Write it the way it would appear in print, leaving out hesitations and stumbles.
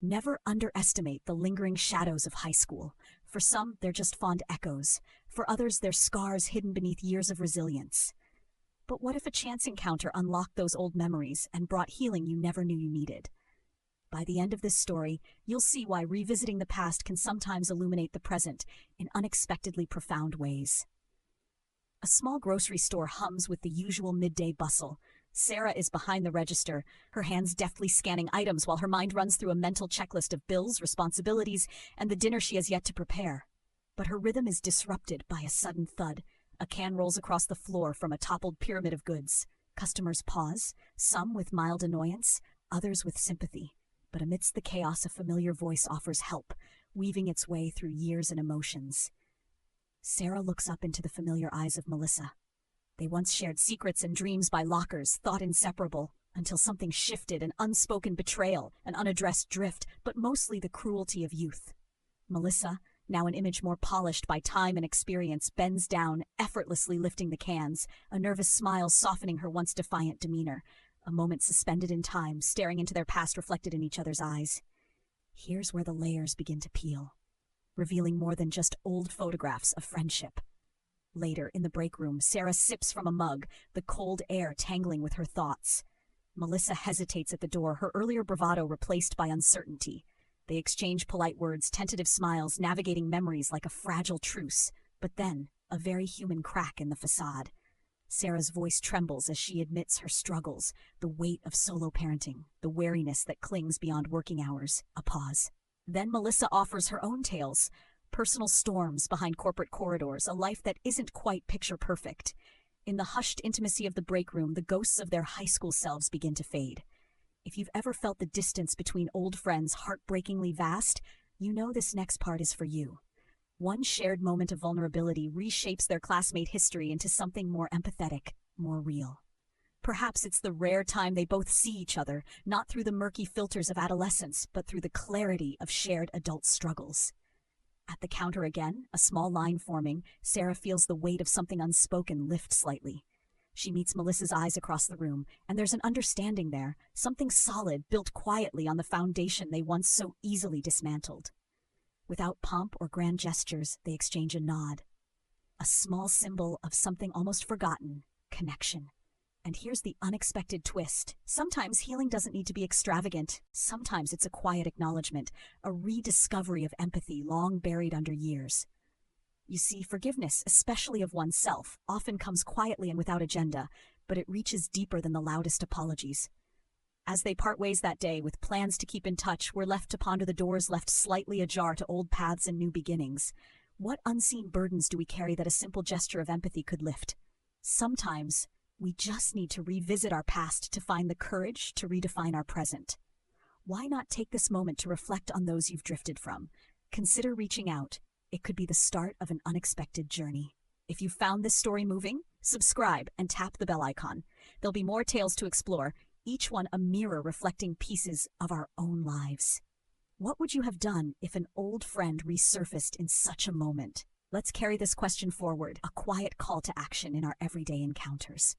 Never underestimate the lingering shadows of high school. For some, they're just fond echoes. For others, they're scars hidden beneath years of resilience. But what if a chance encounter unlocked those old memories and brought healing you never knew you needed? By the end of this story, you'll see why revisiting the past can sometimes illuminate the present in unexpectedly profound ways. A small grocery store hums with the usual midday bustle. Sarah is behind the register, her hands deftly scanning items while her mind runs through a mental checklist of bills, responsibilities, and the dinner she has yet to prepare. But her rhythm is disrupted by a sudden thud. A can rolls across the floor from a toppled pyramid of goods. Customers pause, some with mild annoyance, others with sympathy. But amidst the chaos, a familiar voice offers help, weaving its way through years and emotions. Sarah looks up into the familiar eyes of Melissa. They once shared secrets and dreams by lockers, thought inseparable, until something shifted, an unspoken betrayal, an unaddressed drift, but mostly the cruelty of youth. Melissa, now an image more polished by time and experience, bends down, effortlessly lifting the cans, a nervous smile softening her once defiant demeanor, a moment suspended in time, staring into their past reflected in each other's eyes. Here's where the layers begin to peel, revealing more than just old photographs of friendship. Later, in the break room, Sarah sips from a mug, the cold air tangling with her thoughts. Melissa hesitates at the door, her earlier bravado replaced by uncertainty. They exchange polite words, tentative smiles, navigating memories like a fragile truce. But then, a very human crack in the facade. Sarah's voice trembles as she admits her struggles, the weight of solo parenting, the weariness that clings beyond working hours. A pause. Then Melissa offers her own tales. Personal storms behind corporate corridors, a life that isn't quite picture-perfect. In the hushed intimacy of the break room, the ghosts of their high school selves begin to fade. If you've ever felt the distance between old friends heartbreakingly vast, you know this next part is for you. One shared moment of vulnerability reshapes their classmate history into something more empathetic, more real. Perhaps it's the rare time they both see each other, not through the murky filters of adolescence, but through the clarity of shared adult struggles. At the counter again, a small line forming, Sarah feels the weight of something unspoken lift slightly. She meets Melissa's eyes across the room, and there's an understanding there, something solid built quietly on the foundation they once so easily dismantled. Without pomp or grand gestures, they exchange a nod. A small symbol of something almost forgotten, connection. And here's the unexpected twist. Sometimes healing doesn't need to be extravagant. Sometimes it's a quiet acknowledgement, a rediscovery of empathy long buried under years. You see, forgiveness, especially of oneself, often comes quietly and without agenda, but it reaches deeper than the loudest apologies. As they part ways that day, with plans to keep in touch, we're left to ponder the doors left slightly ajar to old paths and new beginnings. What unseen burdens do we carry that a simple gesture of empathy could lift? Sometimes we just need to revisit our past to find the courage to redefine our present. Why not take this moment to reflect on those you've drifted from? Consider reaching out. It could be the start of an unexpected journey. If you found this story moving, subscribe and tap the bell icon. There'll be more tales to explore, each one a mirror reflecting pieces of our own lives. What would you have done if an old friend resurfaced in such a moment? Let's carry this question forward, a quiet call to action in our everyday encounters.